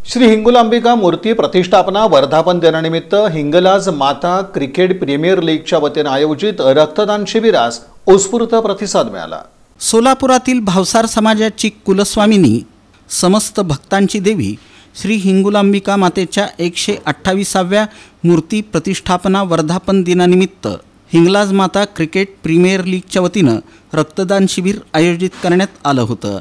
श्री हिंगुलांबिका मूर्ती प्रतिष्ठापना वर्धापन दिनानिमित्त हिंगलाज माता क्रिकेट प्रीमियर लीगच्या वतीने आयोजित रक्तदान शिबिरास उत्स्फूर्त प्रतिसाद मिळाला। सोलापुरातील भावसार समाजाची कुलस्वामिनी समस्त भक्तांची देवी श्री हिंगुलांबिका मातेच्या 128व्या मूर्ती प्रतिष्ठापना वर्धापन दिनानिमित्त हिंगलाज माता क्रिकेट प्रीमियर लीगच्या वतीने रक्तदान शिबिर आयोजित करण्यात आलं होतं।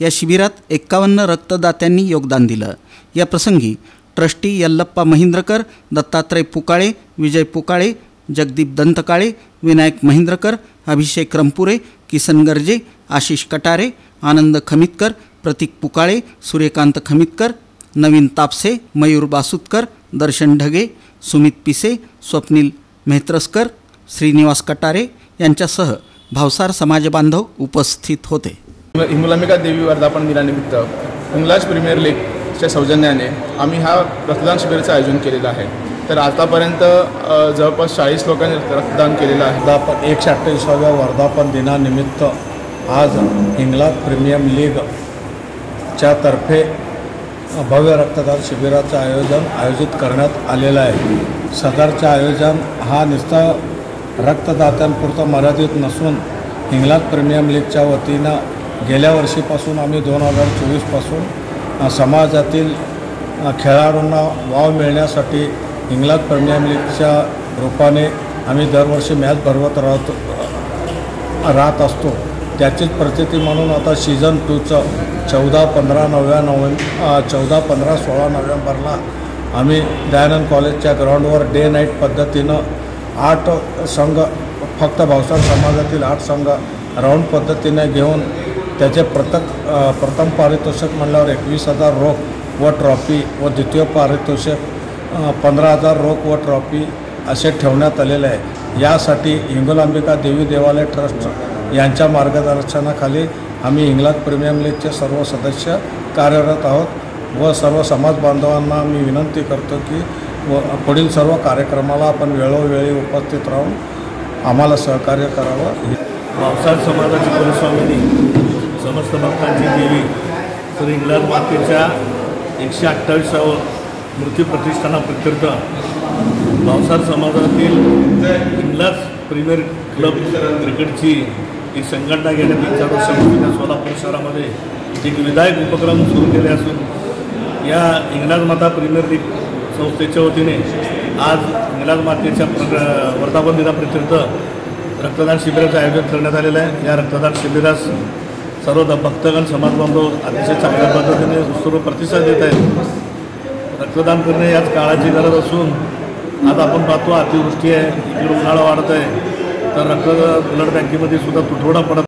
या शिबिरात 51 रक्तदात्यांनी योगदान दिलं। या प्रसंगी ट्रस्टी यल्लप्पा महिंद्रकर, दत्तात्रय पुकाळे, विजय पुकाळे, जगदीप दंतकाळे, विनायक महिंद्रकर, अभिषेक रंपुरे, किसन गर्जे, आशिष कटारे, आनंद खमितकर, प्रतीक पुकाळे, सूर्यकांत खमितकर, नवीन तापसे, मयूर बासुतकर, दर्शन ढगे, सुमित पिसे, स्वप्नील मेहत्रस्कर, श्रीनिवास कटारे यांच्यासह भावसार समाजबांधव उपस्थित होते। हिंगुलांबिका देवी वर्धापन दिनानिमित्त हिंगलाज प्रीमियर लीगच्या सौजन्याने आम्ही हा रक्तदान शिबिराचं आयोजन केलेलं आहे। तर आतापर्यंत जवळपास 40 लोकांनी रक्तदान केलेलं आहे। 128व्या वर्धापन दिनानिमित्त आज हिंगलाज प्रीमियर लीगच्या तर्फे भव्य रक्तदान शिबिराचं आयोजित करण्यात आलेलं आहे। सदरचं आयोजन हा नुसता रक्तदात्यांपुरतं मर्यादित नसून हिंगलाज प्रीमियर लीगच्या वतीनं गेल्या वर्षीपासून आम्ही 2024 पासून समाजातील खेळाडूंना वाव मिळण्यासाठी हिंगलाज प्रीमियर लीगच्या रूपाने आम्ही दरवर्षी मॅच भरवत राहत असतो। त्याचीच प्रचिती म्हणून आता सीझन 2चं 14-15 16 नोव्हेंबरला आम्ही दयानंद कॉलेजच्या ग्राउंडवर डे नाईट पद्धतीनं 8 संघ, फक्त भावसार समाजातील 8 संघ राऊंड पद्धतीने घेऊन त्याचे प्रथम पारितोषिक म्हणल्यावर 21,000 रोख व ट्रॉफी व द्वितीय पारितोषिक 15,000 रोख व ट्रॉफी असे ठेवण्यात आलेले आहे। यासाठी हिंगुलांबिका देवी देवालय ट्रस्ट यांच्या मार्गदर्शनाखाली आम्ही हिंगलाज प्रीमियर लीगचे सर्व सदस्य कार्यरत आहोत व सर्व समाज बांधवांना मी विनंती करतो की पुढील सर्व कार्यक्रमाला आपण वेळोवेळी उपस्थित राहून आम्हाला सहकार्य करावं। भावसार समाजाची कुलस्वामिनी समस्त भक्तांची देवी श्री हिंगलाज मातेच्या 128व्या मूर्ती प्रतिष्ठाना प्रीत्यर्थ भावसार समाजातील हिंगलाज प्रीमियर क्लब क्रिकेटची एक संघटना गेल्या 3-4 वर्षांपूर्वी सोलापूर शहरामध्ये एक विधायक उपक्रम सुरू केले असून या हिंगलाज माता प्रीमियर लीग संस्थेच्या वतीने आज हिंगलाज मातेच्या वर्धापन दिनाप्रीत्यर्थ रक्तदान शिबिराचं आयोजन करण्यात आलेलं आहे। या रक्तदान शिबिरास सर्व भक्तगण समाजबांधव अतिशय चांगल्या पद्धतीने उत्स्फूर्त प्रतिसाद देत आहेत। रक्तदान करणे याच काळाची गरज असून आज आपण पाहतो अतिवृष्टी आहे, इकडे उन्हाळा वाढत आहे, तर ब्लड बँकेमध्ये सुद्धा तुटवडा पडत